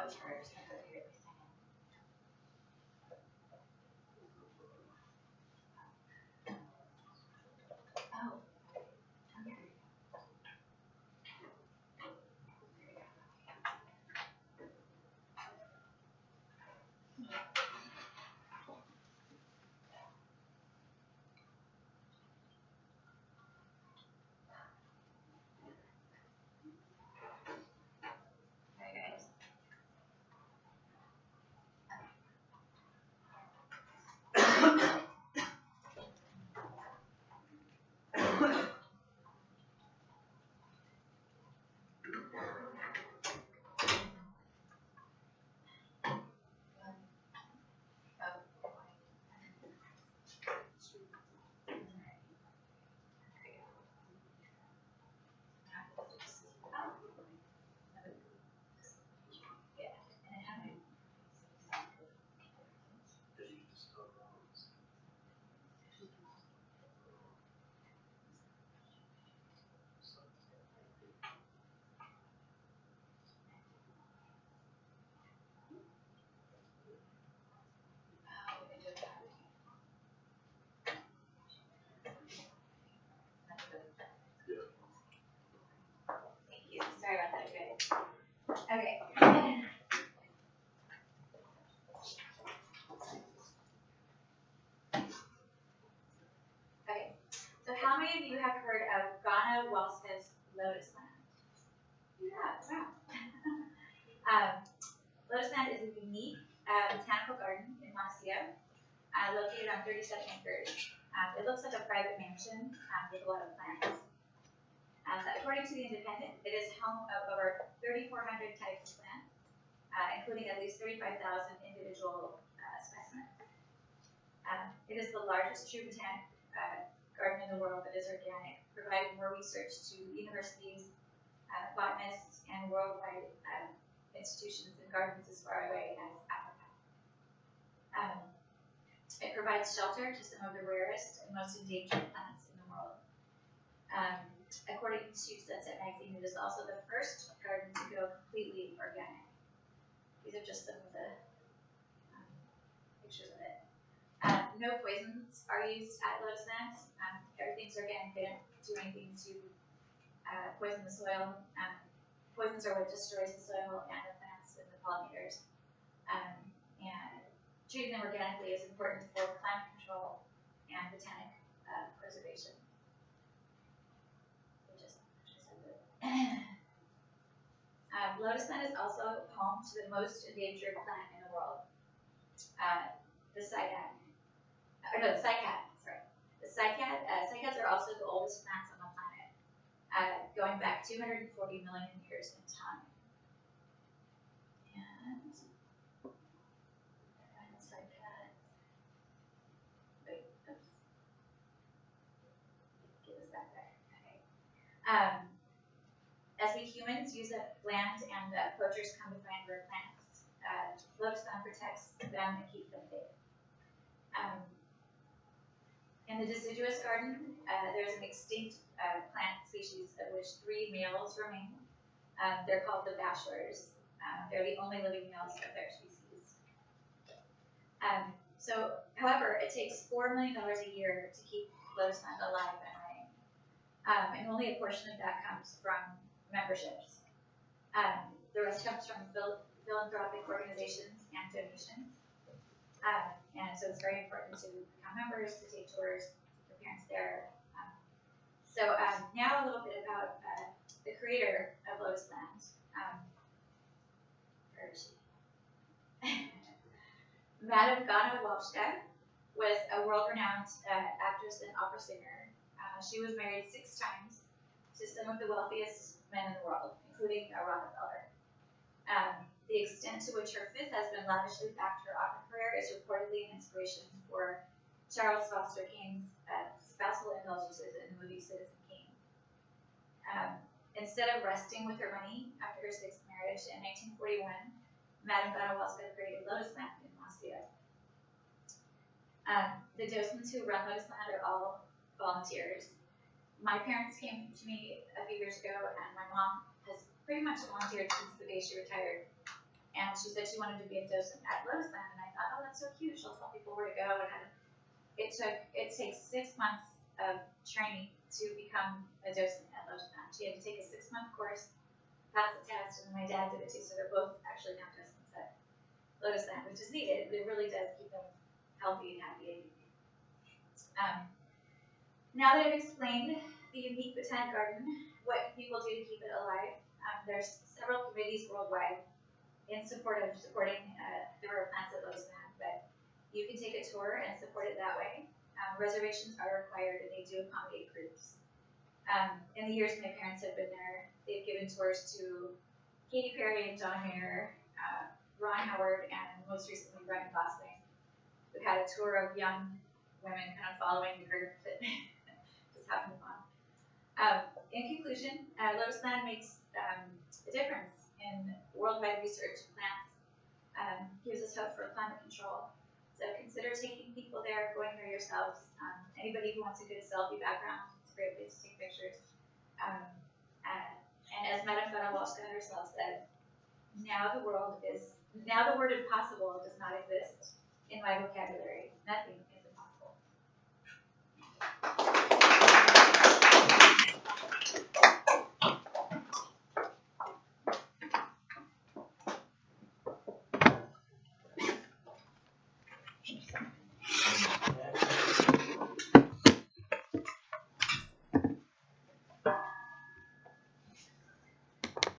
charge. Oh, okay. Okay, guys. Thank you. Sorry about that, guys. Okay. Okay. So how many of you have heard of Ghana Wellsmith's Lotus Land? Yeah, wow. Lotus Land is a unique botanical garden in Montecito, located on 37 acres. It looks like a private mansion with a lot of plants. According to The Independent, it is home of over 3,400 types of plants, including at least 35,000 individual specimens. It is the largest true botanic garden in the world that is organic, providing more research to universities, botanists, and worldwide institutions and gardens as far away as Africa. It provides shelter to some of the rarest and most endangered plants in the world. According to Sunset Magazine, it is also the first garden to go completely organic. These are just some of the pictures of it. No poisons are used at Lotus Land. Everything's organic. They don't do anything to poison the soil. Poisons are what destroys the soil and the plants and the pollinators. And treating them organically is important for climate control and botanic preservation. Lotus Land is also home to the most endangered plant in the world, the cycad. The cycad, sorry. The cycad, cycads are also the oldest plants on the planet, going back 240 million years in time. And cycad. Wait, oops. Give us that back. Okay. As we humans use up land and poachers come to find rare plants, Lotus Land protects them and keeps them safe. In the deciduous garden, there's an extinct plant species of which 3 males remain. They're called the bachelors. They're the only living males of their species. However, it takes $4 million a year to keep Lotus Land alive and running. And only a portion of that comes from memberships. The rest comes from philanthropic organizations and donations. And so it's very important to become members, to take tours, take your parents there. Now a little bit about the creator of Lotus Land. Where is she? Madame Ghana Welshka was a world-renowned actress and opera singer. She was married 6 times to some of the wealthiest men in the world, including Rockefeller. The extent to which her 5th husband lavishly backed her opera career is reportedly an inspiration for Charles Foster Kane's spousal indulgences in the movie Citizen Kane. Instead of resting with her money after her 6th marriage, in 1941, Madame Ghana Welshka created Lotus Land in Montecito. The docents who run Lotus Land are all volunteers. My parents came to me a few years ago, and my mom has pretty much volunteered since the day she retired. and she said she wanted to be a docent at Lotus Land, and I thought, oh, that's so cute. She'll tell people where to go and how to. It takes 6 months of training to become a docent at Lotus Land. She had to take a 6-month course, pass the test, and my dad did it too. So they're both actually now docents at Lotus Land, which is needed. It really does keep them healthy and happy. Now that I've explained the unique botanic garden, what people do to keep it alive, there's several committees worldwide in support of supporting the rare plants at Lotus Land, but you can take a tour and support it that way. Reservations are required, and they do accommodate groups. In the years my parents have been there, they've given tours to Katy Perry and John Mayer, Ron Howard, and most recently Ryan Gosling, who had a tour of young women kind of following the group that just happened upon. In conclusion, Lotus Land makes a difference in worldwide research of plants, gives us hope for climate control. So consider taking people there, going there yourselves. Anybody who wants a good selfie background, it's a great place to take pictures. And as Madame Federwalska herself said, now the word impossible does not exist in my vocabulary. Nothing